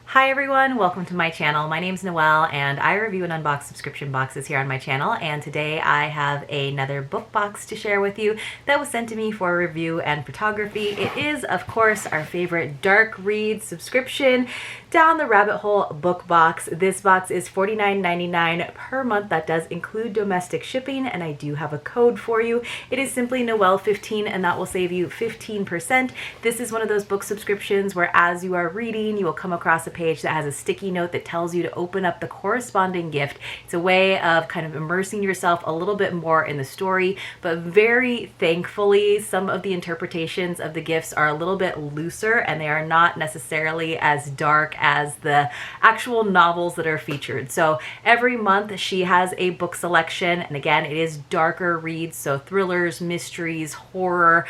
Hi everyone, welcome to my channel. My name's Noelle and I review and unbox subscription boxes here on my channel, and today I have another book box to share with you that was sent to me for review and photography. It is, of course, our favorite dark read subscription, Down the Rabbit Hole book box. This box is $49.99 per month. That does include domestic shipping, and I do have a code for you. It is simply Noelle15 and that will save you 15%. This is one of those book subscriptions where as you are reading, you will come across a page that has a sticky note that tells you to open up the corresponding gift. It's a way of kind of immersing yourself a little bit more in the story, but very thankfully, some of the interpretations of the gifts are a little bit looser and they are not necessarily as dark as the actual novels that are featured. So every month she has a book selection, and again, it is darker reads, so thrillers, mysteries, horror.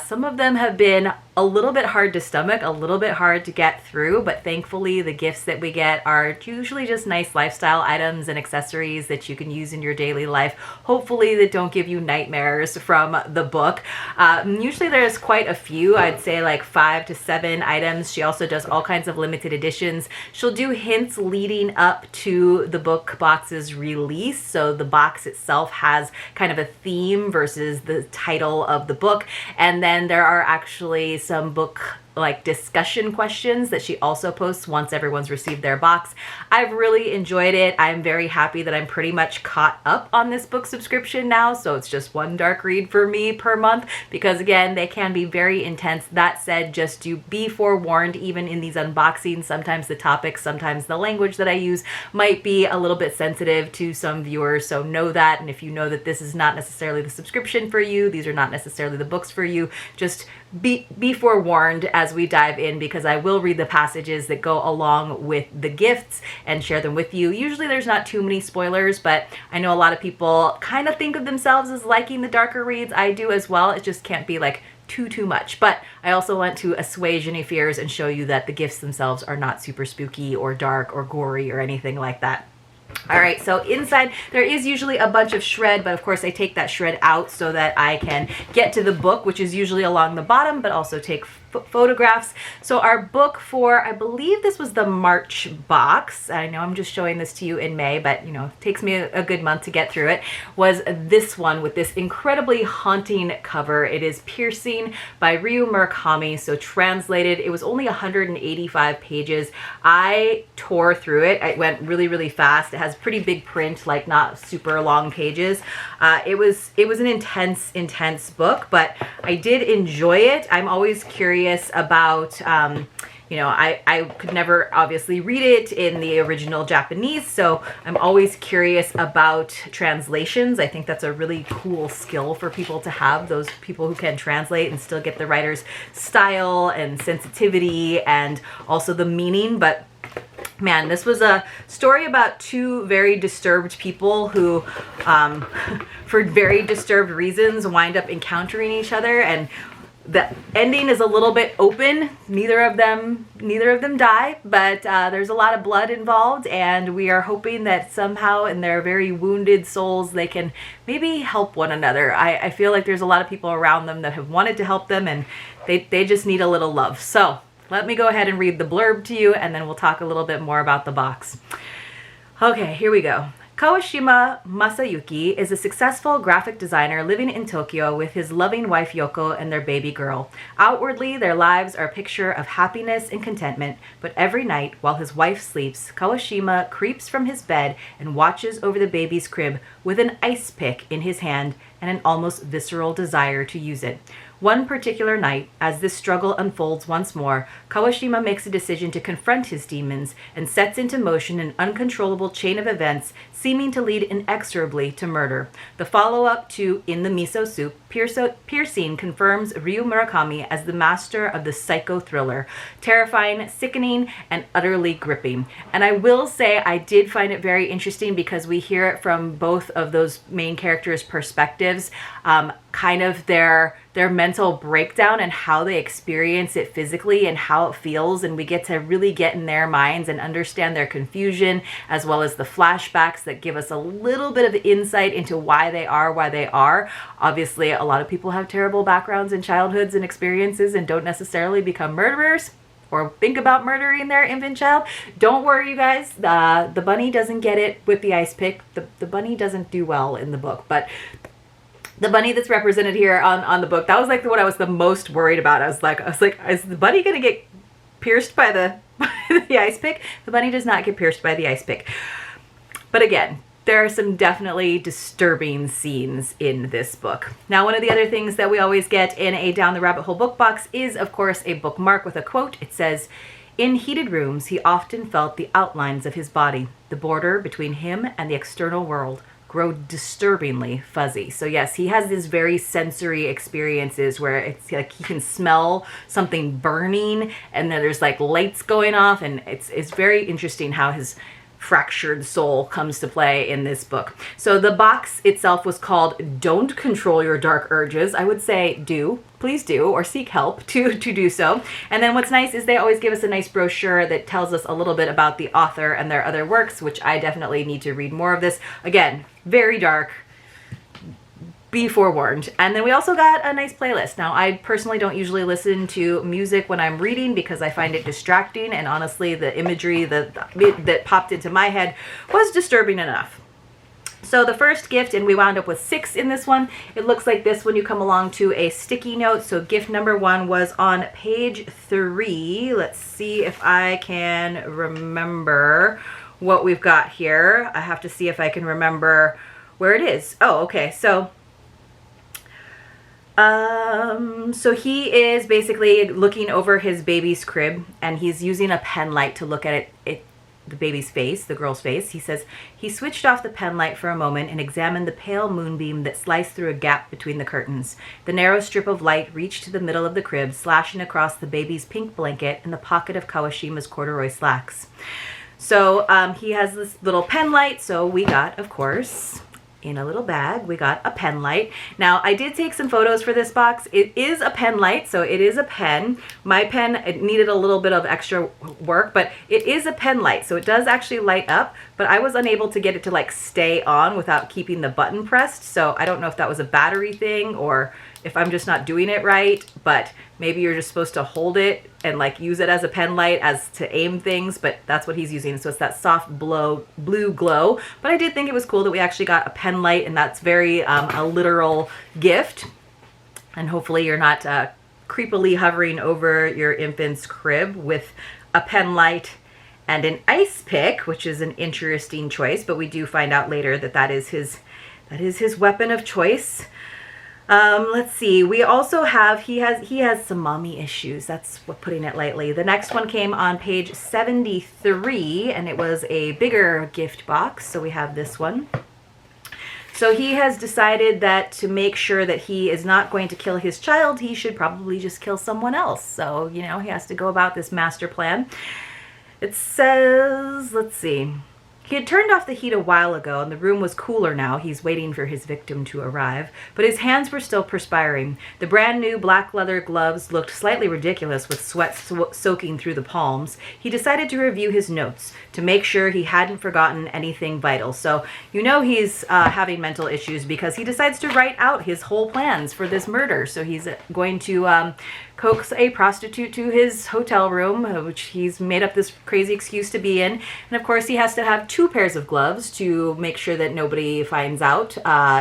Some of them have been a little bit hard to stomach, a little bit hard to get through, but thankfully the gifts that we get are usually just nice lifestyle items and accessories that you can use in your daily life, hopefully that don't give you nightmares from the book. Usually there's quite a few, I'd say like 5 to 7 items. She also does all kinds of limited editions. She'll do hints leading up to the book box's release, so the box itself has kind of a theme versus the title of the book, and then there are actually some book like discussion questions that she also posts once everyone's received their box. I've really enjoyed it. I'm very happy that I'm pretty much caught up on this book subscription now, so it's just one dark read for me per month, because again, they can be very intense. That said, just to be forewarned, even in these unboxings, sometimes the topics, sometimes the language that I use might be a little bit sensitive to some viewers, so know that. And if you know that this is not necessarily the subscription for you, these are not necessarily the books for you, just be forewarned as we dive in, because I will read the passages that go along with the gifts and share them with you. Usually there's not too many spoilers, but I know a lot of people kind of think of themselves as liking the darker reads. I do as well. It just can't be like too much. But I also want to assuage any fears and show you that the gifts themselves are not super spooky or dark or gory or anything like that. All right, so inside there is usually a bunch of shred, but of course I take that shred out so that I can get to the book, which is usually along the bottom, but also take photographs. So our book for, I believe this was the March box, I know I'm just showing this to you in May, but you know, it takes me a good month to get through it, was this one with this incredibly haunting cover. It is Piercing by Ryu Murakami. So translated, it was only 185 pages. I tore through it. I went really fast. It has pretty big print, like not super long pages. It was an intense book, but I did enjoy it. I'm always curious about, you know, I could never obviously read it in the original Japanese, so I'm always curious about translations. I think that's a really cool skill for people to have, those people who can translate and still get the writer's style and sensitivity and also the meaning. But man, this was a story about two very disturbed people who, for very disturbed reasons, wind up encountering each other, and the ending is a little bit open. Neither of them die, but there's a lot of blood involved, and we are hoping that somehow in their very wounded souls they can maybe help one another. I feel like there's a lot of people around them that have wanted to help them, and they just need a little love. So let me go ahead and read the blurb to you, and then we'll talk a little bit more about the box. Okay, here we go. Kawashima Masayuki is a successful graphic designer living in Tokyo with his loving wife Yoko and their baby girl. Outwardly, their lives are a picture of happiness and contentment, but every night while his wife sleeps, Kawashima creeps from his bed and watches over the baby's crib with an ice pick in his hand and an almost visceral desire to use it. One particular night, as this struggle unfolds once more, Kawashima makes a decision to confront his demons and sets into motion an uncontrollable chain of events seeming to lead inexorably to murder. The follow-up to In the Miso Soup, Piercing confirms Ryu Murakami as the master of the psycho thriller, terrifying, sickening, and utterly gripping. And I will say I did find it very interesting because we hear it from both of those main characters' perspectives, kind of their mental breakdown and how they experience it physically and how it feels, and we get to really get in their minds and understand their confusion, as well as the flashbacks that give us a little bit of insight into why they are. Obviously, a lot of people have terrible backgrounds and childhoods and experiences and don't necessarily become murderers. or think about murdering their infant child, don't worry, you guys. The bunny doesn't get it with the ice pick. The bunny doesn't do well in the book, but the bunny that's represented here on the book, that was like what I was the most worried about. I was like, is the bunny gonna get pierced by the ice pick? The bunny does not get pierced by the ice pick. But again, there are some definitely disturbing scenes in this book. Now, one of the other things that we always get in a Down the Rabbit Hole book box is, of course, a bookmark with a quote. It says, "In heated rooms, he often felt the outlines of his body, the border between him and the external world, grow disturbingly fuzzy." So yes, he has these very sensory experiences where it's like he can smell something burning, and then there's like lights going off, and it's very interesting how his fractured soul comes to play in this book. So the box itself was called "Don't Control Your Dark Urges." I would say please do, or seek help to do so. And then what's nice is they always give us a nice brochure that tells us a little bit about the author and their other works, which I definitely need to read more of this. Again, very dark. Be forewarned. And then we also got a nice playlist. Now, I personally don't usually listen to music when I'm reading because I find it distracting, and honestly, the imagery that popped into my head was disturbing enough. So the first gift, and we wound up with 6 in this one, it looks like this when you come along to a sticky note. So gift number 1 was on page 3. Let's see if I can remember what we've got here. I have to see if I can remember where it is. Oh, okay. So he is basically looking over his baby's crib, and he's using a pen light to look at the baby's face, the girl's face. He says, "He switched off the pen light for a moment and examined the pale moonbeam that sliced through a gap between the curtains. The narrow strip of light reached to the middle of the crib, slashing across the baby's pink blanket and the pocket of Kawashima's corduroy slacks." So he has this little pen light. So we got, of course, in a little bag, we got a pen light. Now, I did take some photos for this box. It is a pen light, so it is a pen. My pen, it needed a little bit of extra work, but it is a pen light, so it does actually light up, but I was unable to get it to like stay on without keeping the button pressed, so I don't know if that was a battery thing or if I'm just not doing it right, but maybe you're just supposed to hold it and like use it as a pen light as to aim things, but that's what he's using. So it's that soft blue glow. But I did think it was cool that we actually got a pen light, and that's very a literal gift. And hopefully you're not creepily hovering over your infant's crib with a pen light and an ice pick, which is an interesting choice, but we do find out later that that is his weapon of choice. Let's see. We also have, he has some mommy issues. That's what, putting it lightly. The next one came on page 73, and it was a bigger gift box. So we have this one. So he has decided that to make sure that he is not going to kill his child, he should probably just kill someone else. So, you know, he has to go about this master plan. It says, let's see. He had turned off the heat a while ago, and the room was cooler now. He's waiting for his victim to arrive, but his hands were still perspiring. The brand new black leather gloves looked slightly ridiculous with sweat soaking through the palms. He decided to review his notes to make sure he hadn't forgotten anything vital. So you know he's having mental issues because he decides to write out his whole plans for this murder. So he's going to coax a prostitute to his hotel room, which he's made up this crazy excuse to be in. And of course he has to have 2 pairs of gloves to make sure that nobody finds out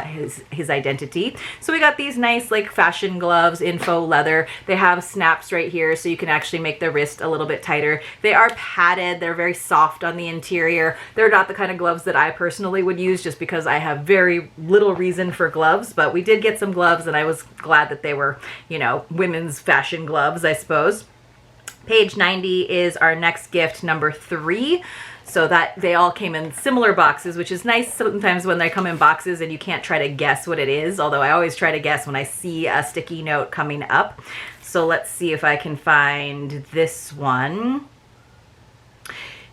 his identity. So we got these nice like fashion gloves in faux leather. They have snaps right here so you can actually make the wrist a little bit tighter. They are padded. They're very soft on the interior. They're not the kind of gloves that I personally would use just because I have very little reason for gloves, but we did get some gloves, and I was glad that they were, you know, women's fashion gloves, I suppose. Page 90 is our next gift, number 3. So that they all came in similar boxes, which is nice sometimes when they come in boxes and you can't try to guess what it is, although I always try to guess when I see a sticky note coming up. So let's see if I can find this one.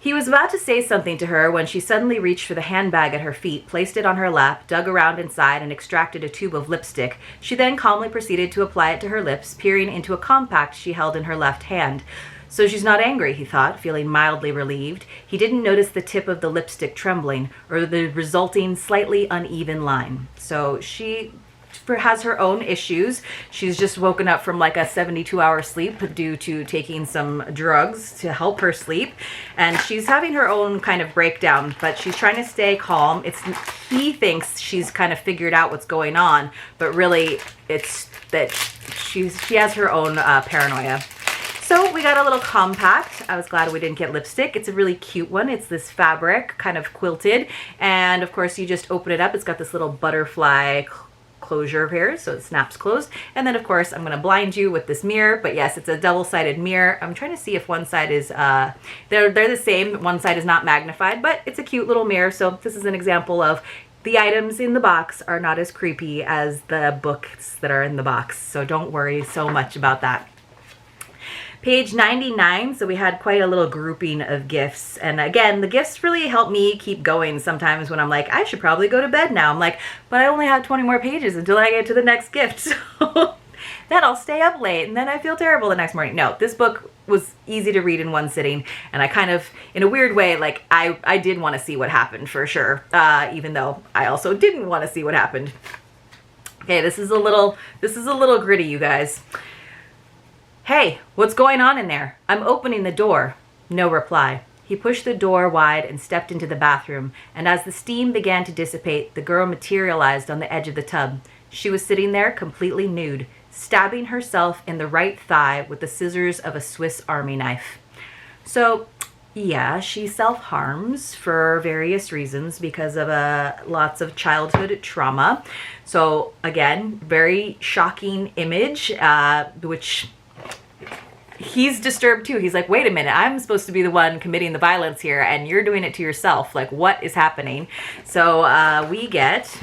He was about to say something to her when she suddenly reached for the handbag at her feet, placed it on her lap, dug around inside, and extracted a tube of lipstick. She then calmly proceeded to apply it to her lips, peering into a compact she held in her left hand. So she's not angry, he thought, feeling mildly relieved. He didn't notice the tip of the lipstick trembling, or the resulting slightly uneven line. So she has her own issues. She's just woken up from like a 72-hour sleep due to taking some drugs to help her sleep, and she's having her own kind of breakdown, but she's trying to stay calm. He thinks she's kind of figured out what's going on, but really it's that she has her own paranoia. So we got a little compact. I was glad we didn't get lipstick. It's a really cute one. It's this fabric, kind of quilted. And of course you just open it up. It's got this little butterfly closure here, so it snaps closed. And then of course I'm gonna blind you with this mirror, but yes, it's a double-sided mirror. I'm trying to see if one side is, they're the same. One side is not magnified, but it's a cute little mirror. So this is an example of the items in the box are not as creepy as the books that are in the box. So don't worry so much about that. Page 99, so we had quite a little grouping of gifts. And again, the gifts really help me keep going sometimes when I'm like, I should probably go to bed now. I'm like, but I only have 20 more pages until I get to the next gift. So then I'll stay up late and then I feel terrible the next morning. No, this book was easy to read in one sitting. And I kind of, in a weird way, like I did want to see what happened for sure. Even though I also didn't want to see what happened. Okay, this is a little gritty, you guys. Hey, what's going on in there? I'm opening the door. No reply. He pushed the door wide and stepped into the bathroom, and as the steam began to dissipate, the girl materialized on the edge of the tub. She was sitting there completely nude, stabbing herself in the right thigh with the scissors of a Swiss Army knife. So, yeah, she self-harms for various reasons because of lots of childhood trauma. So, again, very shocking image, which he's disturbed too. He's like, wait a minute, I'm supposed to be the one committing the violence here and you're doing it to yourself. Like, what is happening? So we get,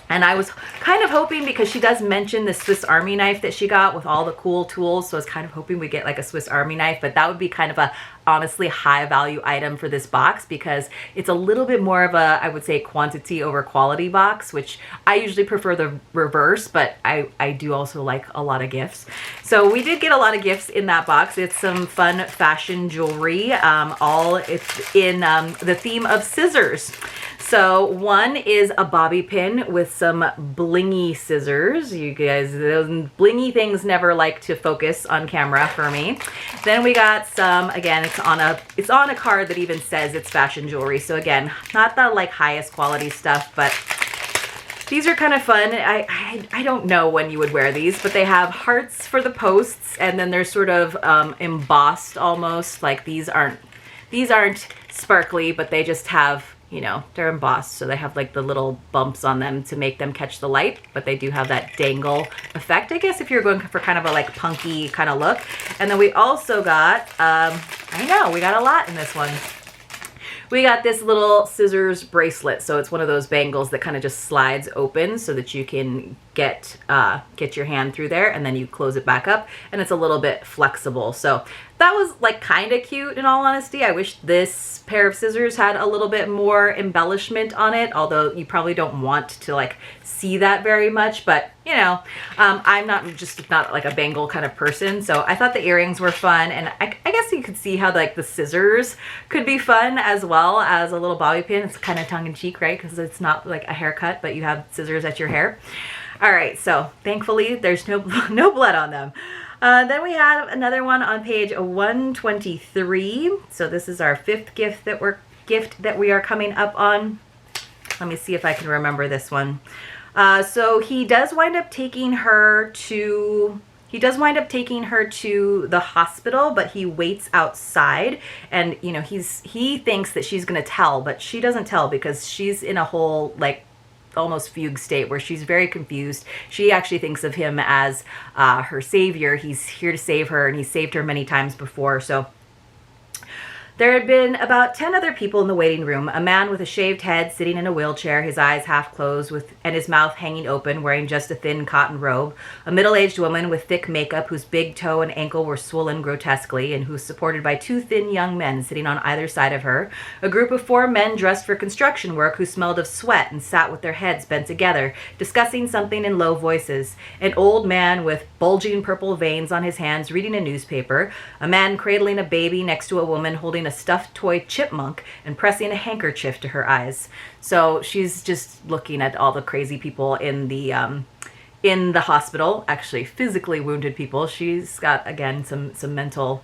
and I was kind of hoping, because she does mention the Swiss Army knife that she got with all the cool tools, so I was kind of hoping we get like a Swiss Army knife, but that would be kind of a honestly high value item for this box because it's a little bit more of a, I would say, quantity over quality box, which I usually prefer the reverse, but I do also like a lot of gifts. So we did get a lot of gifts in that box. It's some fun fashion jewelry. It's in the theme of scissors. So one is a bobby pin with some blingy scissors. You guys, those blingy things never like to focus on camera for me. Then we got some, again, it's on a card that even says it's fashion jewelry. So again, not the like highest quality stuff, but these are kind of fun. I don't know when you would wear these, but they have hearts for the posts, and then they're sort of embossed almost. Like these aren't sparkly, but they just have, you know, they're embossed, so they have like the little bumps on them to make them catch the light, but they do have that dangle effect, I guess, if you're going for kind of a like punky kind of look. And then we also got, I know, we got a lot in this one. We got this little scissors bracelet, so it's one of those bangles that kind of just slides open so that you can get your hand through there, and then you close it back up, and it's a little bit flexible. So that was like kind of cute, in all honesty. I wish this pair of scissors had a little bit more embellishment on it, although you probably don't want to like see that very much, but you know, I'm not like a bangle kind of person, so I thought the earrings were fun, and I guess you could see how like the scissors could be fun as well as a little bobby pin. It's kind of tongue-in-cheek, right? Because it's not like a haircut, but you have scissors at your hair. All right, so thankfully there's no blood on them. Then we have another one on page 123. So this is our fifth gift that we are coming up on. Let me see if I can remember this one. So he does wind up taking her to the hospital, but he waits outside, and you know, he thinks that she's gonna tell, but she doesn't tell because she's in a whole like almost fugue state where she's very confused. She actually thinks of him as her savior. He's here to save her, and he's saved her many times before. So there had been about 10 other people in the waiting room. A man with a shaved head sitting in a wheelchair, his eyes half closed and his mouth hanging open, wearing just a thin cotton robe. A middle-aged woman with thick makeup whose big toe and ankle were swollen grotesquely and who's supported by two thin young men sitting on either side of her. A group of 4 men dressed for construction work who smelled of sweat and sat with their heads bent together, discussing something in low voices. An old man with bulging purple veins on his hands reading a newspaper. A man cradling a baby next to a woman holding a stuffed toy chipmunk and pressing a handkerchief to her eyes. So she's just looking at all the crazy people in the in the hospital, actually physically wounded people. She's got, again, some mental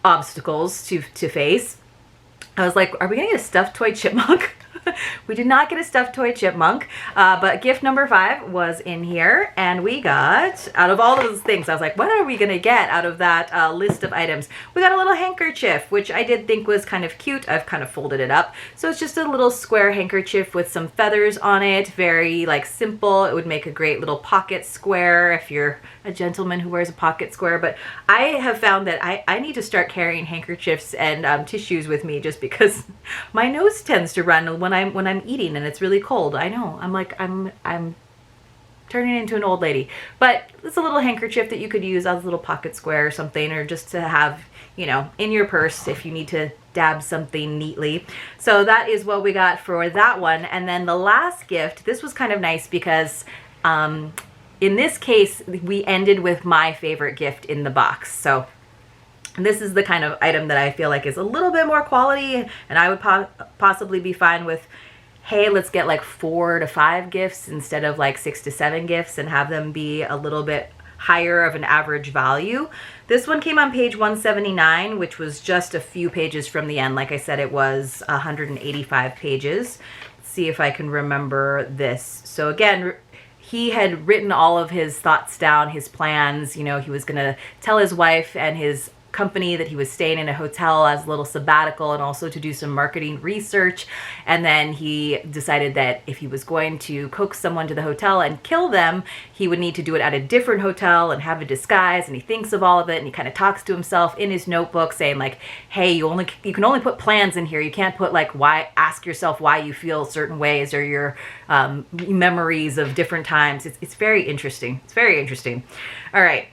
obstacles to face. I was like, are we gonna get a stuffed toy chipmunk? We did not get a stuffed toy chipmunk, but gift number 5 was in here, and we got, out of all those things, I was like, what are we gonna get out of that list of items? We got a little handkerchief, which I did think was kind of cute. I've kind of folded it up. So it's just a little square handkerchief with some feathers on it, very like simple. It would make a great little pocket square if you're a gentleman who wears a pocket square. But I have found that I need to start carrying handkerchiefs and tissues with me, just because my nose tends to run when I'm eating and it's really cold. I know, I'm turning into an old lady. But it's a little handkerchief that you could use as a little pocket square or something, or just to have, you know, in your purse if you need to dab something neatly. So that is what we got for that one. And then the last gift, this was kind of nice because in this case, we ended with my favorite gift in the box. So this is the kind of item that I feel like is a little bit more quality, and I would possibly be fine with, hey, let's get like 4 to 5 gifts instead of like 6 to 7 gifts and have them be a little bit higher of an average value. This one came on page 179, which was just a few pages from the end. Like I said, it was 185 pages. Let's see if I can remember this. So again, he had written all of his thoughts down, his plans. You know, he was gonna tell his wife and his company that he was staying in a hotel as a little sabbatical, and also to do some marketing research. And then he decided that if he was going to coax someone to the hotel and kill them, he would need to do it at a different hotel and have a disguise. And he thinks of all of it, and he kind of talks to himself in his notebook saying like, hey, you can only put plans in here. You can't put like ask yourself why you feel certain ways, or your memories of different times. It's very interesting. It's very interesting. All right.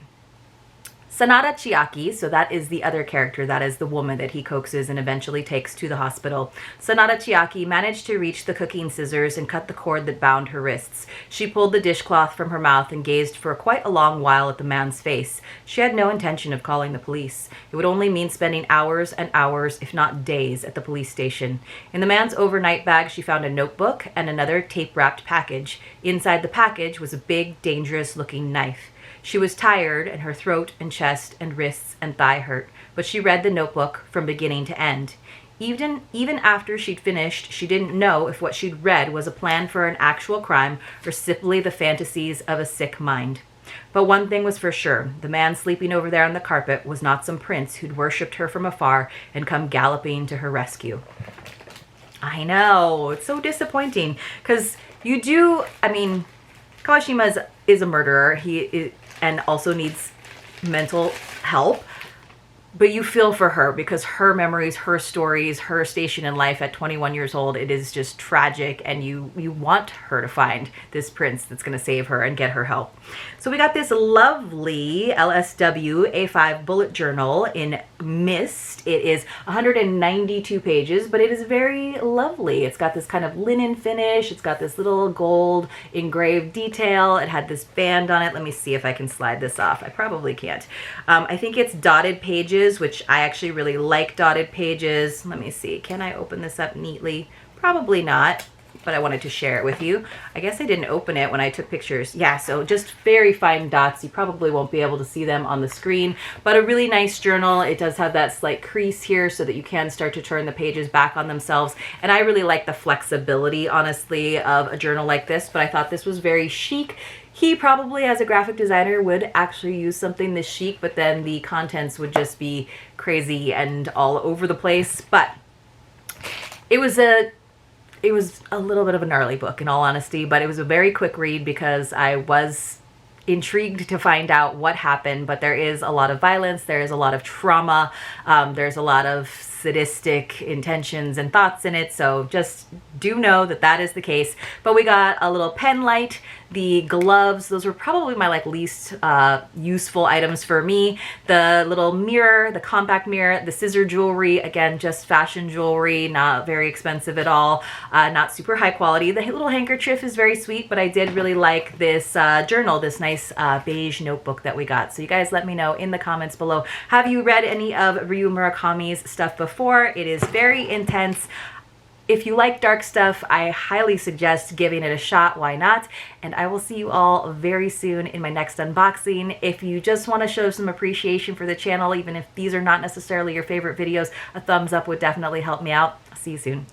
Sanada Chiaki, so that is the other character, that is the woman that he coaxes and eventually takes to the hospital. Sanada Chiaki managed to reach the cooking scissors and cut the cord that bound her wrists. She pulled the dishcloth from her mouth and gazed for quite a long while at the man's face. She had no intention of calling the police. It would only mean spending hours and hours, if not days, at the police station. In the man's overnight bag, she found a notebook and another tape-wrapped package. Inside the package was a big, dangerous-looking knife. She was tired, and her throat and chest and wrists and thigh hurt, but she read the notebook from beginning to end. Even after she'd finished, she didn't know if what she'd read was a plan for an actual crime or simply the fantasies of a sick mind. But one thing was for sure, the man sleeping over there on the carpet was not some prince who'd worshipped her from afar and come galloping to her rescue. I know, it's so disappointing, because Kawashima is a murderer. And also needs mental help, but you feel for her because her memories, her stories, her station in life at 21 years old, it is just tragic, and you want her to find this prince that's going to save her and get her help. So we got this lovely LSW A5 bullet journal in mist. It is 192 pages, but it is very lovely. It's got this kind of linen finish. It's got this little gold engraved detail. It had this band on it. Let me see if I can slide this off. I probably can't. I think it's dotted pages, which I actually really like dotted pages. Let me see. Can I open this up neatly? Probably not, but I wanted to share it with you. I guess I didn't open it when I took pictures. Yeah, so just very fine dots. You probably won't be able to see them on the screen, but a really nice journal. It does have that slight crease here so that you can start to turn the pages back on themselves. And I really like the flexibility, honestly, of a journal like this, but I thought this was very chic. He probably, as a graphic designer, would actually use something this chic, but then the contents would just be crazy and all over the place. But it was a little bit of a gnarly book, in all honesty, but it was a very quick read because I was intrigued to find out what happened. But there is a lot of violence, there is a lot of trauma, there's a lot of sadistic intentions and thoughts in it, so just do know that that is the case. But we got a little pen light, the gloves, those were probably my least useful items for me. The little mirror, the compact mirror, the scissor jewelry, again, just fashion jewelry, not very expensive at all, not super high quality. The little handkerchief is very sweet, but I did really like this journal, this nice beige notebook that we got. So you guys let me know in the comments below. Have you read any of Ryu Murakami's stuff before? It is very intense. If you like dark stuff, I highly suggest giving it a shot. Why not? And I will see you all very soon in my next unboxing. If you just want to show some appreciation for the channel, even if these are not necessarily your favorite videos, a thumbs up would definitely help me out. I'll see you soon.